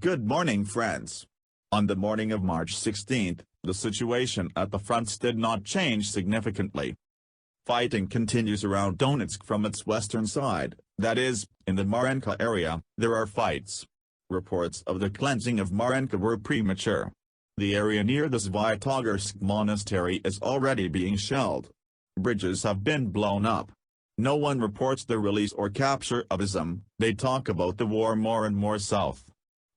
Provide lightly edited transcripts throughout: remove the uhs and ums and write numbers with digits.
Good morning, friends. On the morning of March 16, the situation at the fronts did not change significantly. Fighting continues around Donetsk from its western side, that is, in the Marenka area. There are fights. Reports of the cleansing of Marenka were premature. The area near the Svyatogorsk monastery is already being shelled. Bridges have been blown up. No one reports the release or capture of Izum. They talk about the war more and more south.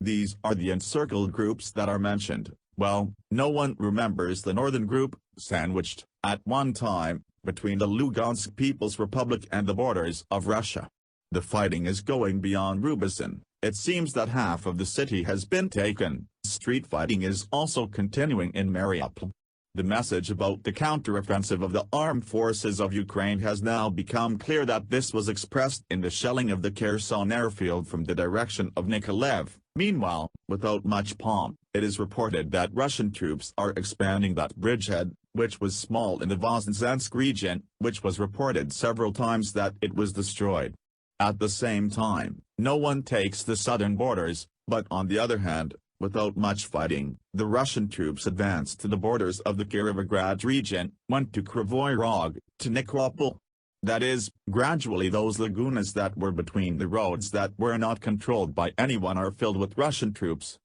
These are the encircled groups that are mentioned. Well, no one remembers the northern group, sandwiched, at one time, between the Lugansk People's Republic and the borders of Russia. The fighting is going beyond Rubizin. It seems that half of the city has been taken. Street fighting is also continuing in Mariupol. The message about the counteroffensive of the armed forces of Ukraine has now become clear that this was expressed in the shelling of the Kherson airfield from the direction of Nikolaev. Meanwhile, without much pomp, it is reported that Russian troops are expanding that bridgehead, which was small in the Voznezhensk region, which was reported several times that it was destroyed. At the same time, no one takes the southern borders, but on the other hand, without much fighting, the Russian troops advanced to the borders of the Kirovograd region, went to Kryvyi Rog, to Nikopol. That is, gradually those lagunas that were between the roads that were not controlled by anyone are filled with Russian troops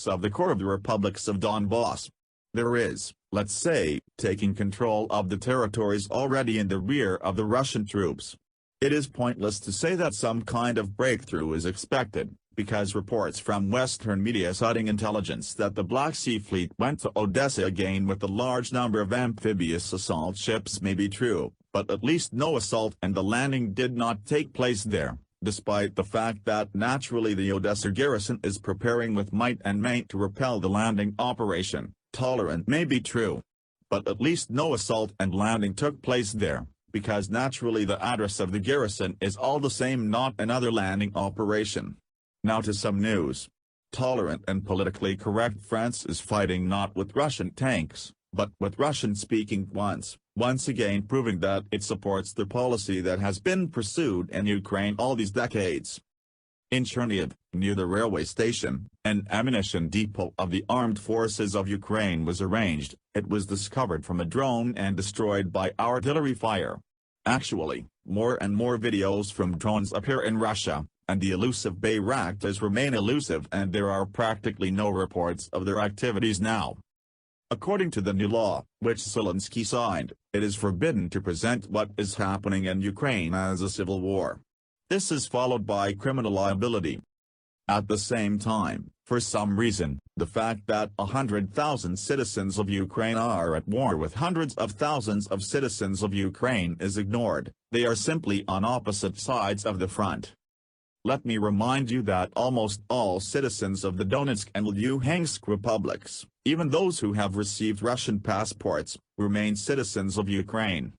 of the core of the republics of Donbass. There is, let's say, taking control of the territories already in the rear of the Russian troops. It is pointless to say that some kind of breakthrough is expected, because reports from Western media citing intelligence that the Black Sea Fleet went to Odessa again with a large number of amphibious assault ships may be true, but at least no assault and the landing did not take place there, despite the fact that naturally the Odessa garrison is preparing with might and main to repel the landing operation. Tolerant may be true, but at least no assault and landing took place there, because naturally the address of the garrison is all the same, not another landing operation. Now to some news. Tolerant and politically correct France is fighting not with Russian tanks, but with Russian-speaking ones, once again proving that it supports the policy that has been pursued in Ukraine all these decades. In Chernihiv, near the railway station, an ammunition depot of the armed forces of Ukraine was arranged. It was discovered from a drone and destroyed by artillery fire. Actually, more and more videos from drones appear in Russia, and the elusive Bayraktars remain elusive, and there are practically no reports of their activities now. According to the new law, which Zelensky signed, it is forbidden to present what is happening in Ukraine as a civil war. This is followed by criminal liability. At the same time, for some reason, the fact that 100,000 citizens of Ukraine are at war with hundreds of thousands of citizens of Ukraine is ignored. They are simply on opposite sides of the front. Let me remind you that almost all citizens of the Donetsk and Luhansk republics, even those who have received Russian passports, remain citizens of Ukraine.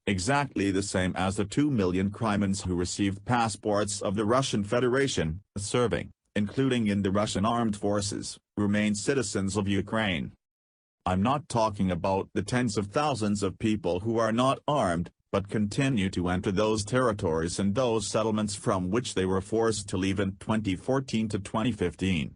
Exactly the same as the 2 million Crimeans who received passports of the Russian Federation, serving, including in the Russian armed forces, remain citizens of Ukraine. I'm not talking about the tens of thousands of people who are not armed, but continue to enter those territories and those settlements from which they were forced to leave in 2014 to 2015.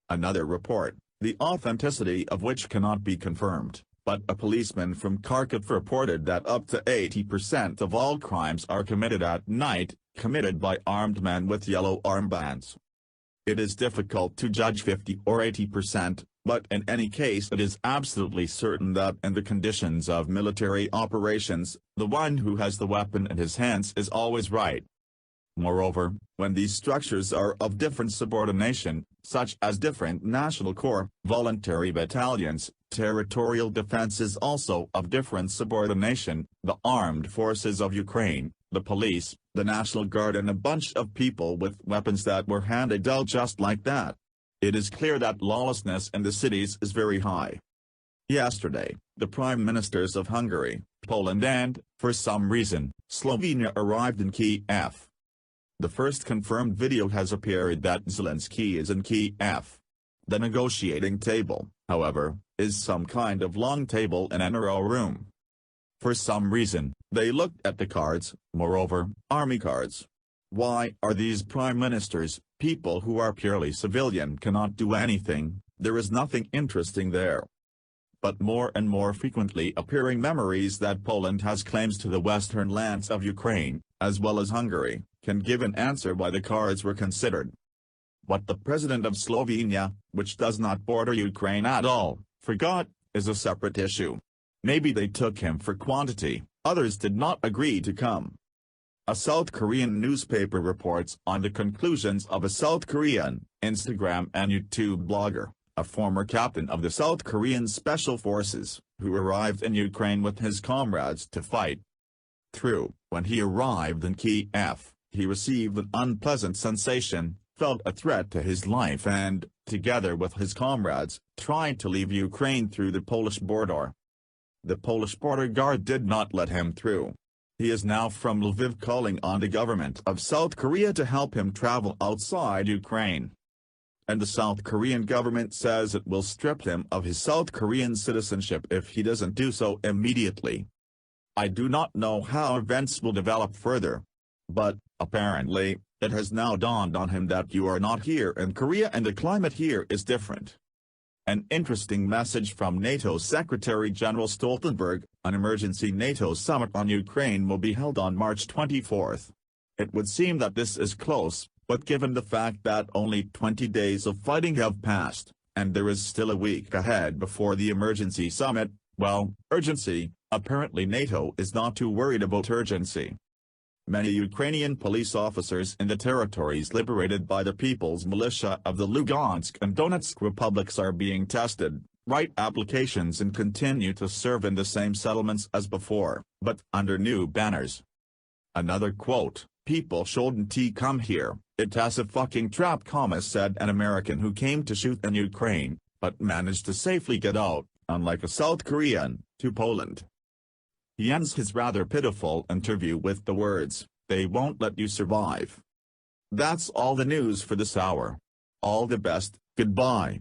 Another report, the authenticity of which cannot be confirmed, but a policeman from Kharkiv reported that up to 80% of all crimes are committed at night, committed by armed men with yellow armbands. It is difficult to judge 50 or 80%, but in any case it is absolutely certain that in the conditions of military operations, the one who has the weapon in his hands is always right. Moreover, when these structures are of different subordination, such as different national corps, voluntary battalions, territorial defense is also of different subordination, the armed forces of Ukraine, the police, the National Guard and a bunch of people with weapons that were handed out just like that. It is clear that lawlessness in the cities is very high. Yesterday, the prime ministers of Hungary, Poland and, for some reason, Slovenia arrived in Kiev. The first confirmed video has appeared that Zelensky is in Kiev. The negotiating table, however, is some kind of long table in an narrow room. For some reason, they looked at the cards, moreover, army cards. Why are these prime ministers, People who are purely civilian cannot do anything, there is nothing interesting there. But more and more frequently appearing memories that Poland has claims to the western lands of Ukraine, as well as Hungary, can give an answer why the cards were considered. What the president of Slovenia, which does not border Ukraine at all, forgot, is a separate issue. Maybe they took him for quantity, others did not agree to come. A South Korean newspaper reports on the conclusions of a South Korean, Instagram and YouTube blogger, a former captain of the South Korean Special Forces, who arrived in Ukraine with his comrades to fight. When he arrived in Kiev, he received an unpleasant sensation, felt a threat to his life and, together with his comrades, tried to leave Ukraine through the Polish border. The Polish border guard did not let him through. He is now from Lviv calling on the government of South Korea to help him travel outside Ukraine. And the South Korean government says it will strip him of his South Korean citizenship if he doesn't do so immediately. I do not know how events will develop further. But, apparently, it has now dawned on him that you are not here in Korea and the climate here is different. An interesting message from NATO Secretary General Stoltenberg: an emergency NATO summit on Ukraine will be held on March 24. It would seem that this is close, but given the fact that only 20 days of fighting have passed, and there is still a week ahead before the emergency summit, well, urgency, apparently NATO is not too worried about urgency. Many Ukrainian police officers in the territories liberated by the People's Militia of the Lugansk and Donetsk republics are being tested, write applications and continue to serve in the same settlements as before, but under new banners. Another quote: "People shouldn't come here, it's a fucking trap," said an American who came to shoot in Ukraine, but managed to safely get out, unlike a South Korean, to Poland. He ends his rather pitiful interview with the words, "They won't let you survive." That's all the news for this hour. All the best, goodbye.